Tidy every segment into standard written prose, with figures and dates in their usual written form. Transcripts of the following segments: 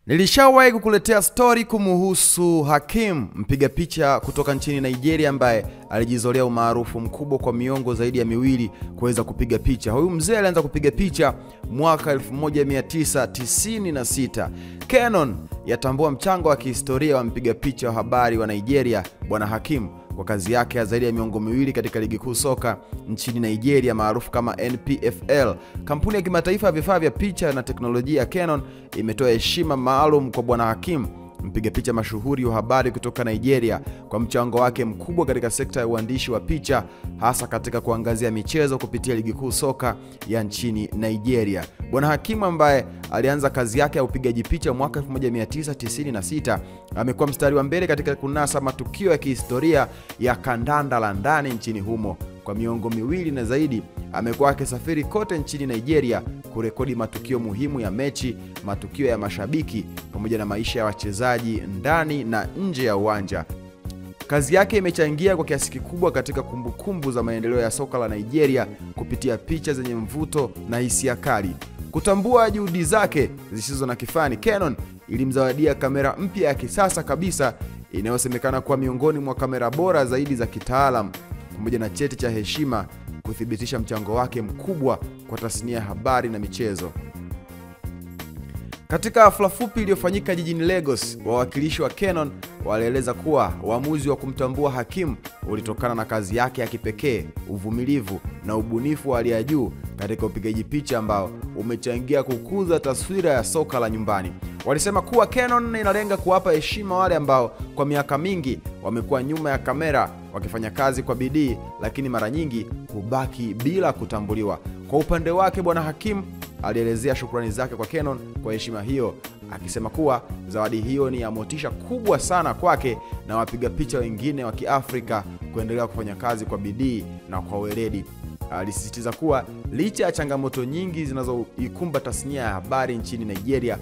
Nilishawahi kukuletea story kumuhusu Hakim, mpiga picha kutoka nchini Nigeria ambaye alijizolea umaarufu mkubwa kwa miongo zaidi ya miwili kuweza kupiga picha. Huyu mzee alianza kupiga picha mwaka 1996. Canon yatambua mchango wa kihistoria wa mpiga picha wa habari wa Nigeria Bwana Hakim kwa kazi yake ya zaidi ya miongo miwili katika ligi kuu soka nchini Nigeria maarufu kama NPFL. Kampuni ya kimataifa ya vifaa vya picha na teknolojia ya Canon imetoa heshima maalum kwa Bwana Hakim, mpiga picha mashuhuri wa habari kutoka Nigeria, kwa mchango wake mkubwa katika sekta ya uandishi wa picha, hasa katika kuangazia michezo kupitia ligi kuu soka ya nchini Nigeria. Bwana Hakim ambaye alianza kazi yake ya upigaji picha mwaka 1996 amekuwa mstari wa mbele katika kunasa matukio ya kihistoria ya kandanda la ndani nchini humo. Kwa miongo miwili na zaidi amekuwa akisafiri kote nchini Nigeria kurekodi matukio muhimu ya mechi, matukio ya mashabiki pamoja na maisha ya wachezaji ndani na nje ya uwanja. Kazi yake imechangia kwa kiasi kikubwa katika kumbukumbu za maendeleo ya soka la Nigeria kupitia picha zenye mvuto na hisia kali. Kutambua juhudi zake zisizo na kifani, Canon ilimzawadia kamera mpya ya kisasa kabisa inayosemekana kuwa miongoni mwa kamera bora zaidi za kitaalam, pamoja na cheti cha heshima kuthibitisha mchango wake mkubwa kwa tasnia ya habari na michezo. Katika hafla fupi iliyofanyika jijini Lagos, wawakilishi wa Canon walieleza kuwa uamuzi wa kumtambua Hakim ulitokana na kazi yake ya kipekee, uvumilivu na ubunifu wa hali ya juu katika upigaji picha ambao umechangia kukuza taswira ya soka la nyumbani. Walisema kuwa Canon inalenga kuwapa heshima wale ambao kwa miaka mingi wamekuwa nyuma ya kamera wakifanya kazi kwa bidii, lakini mara nyingi hubaki bila kutambuliwa. Kwa upande wake, Bwana Hakim alielezea shukrani zake kwa Canon kwa heshima hiyo, akisema kuwa zawadi hiyo ni ya motisha kubwa sana kwake na wapiga picha wengine wa Kiafrika kuendelea kufanya kazi kwa bidii na kwa weledi. Alisisitiza kuwa licha ya changamoto nyingi zinazoikumba tasnia ya habari nchini Nigeria,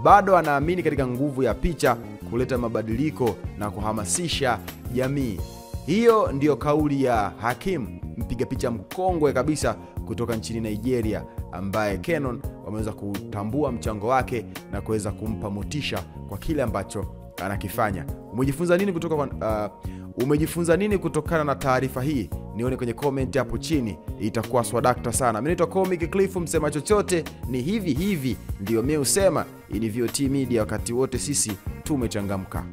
bado anaamini katika nguvu ya picha kuleta mabadiliko na kuhamasisha jamii. Hiyo ndiyo kauli ya Hakim, mpiga picha mkongwe kabisa kutoka nchini Nigeria, ambaye Canon wameweza kutambua mchango wake na kuweza kumpa motisha kwa kile ambacho anakifanya. Umejifunza nini kutokana na taarifa hii? Nione kwenye comment hapo chini, itakuwa swadakta sana. Mimi naitwa Comic Cliff, msema chochote ni hivi ndio mimi usema. Hii ni VOT Media, wakati wote sisi tumechangamka.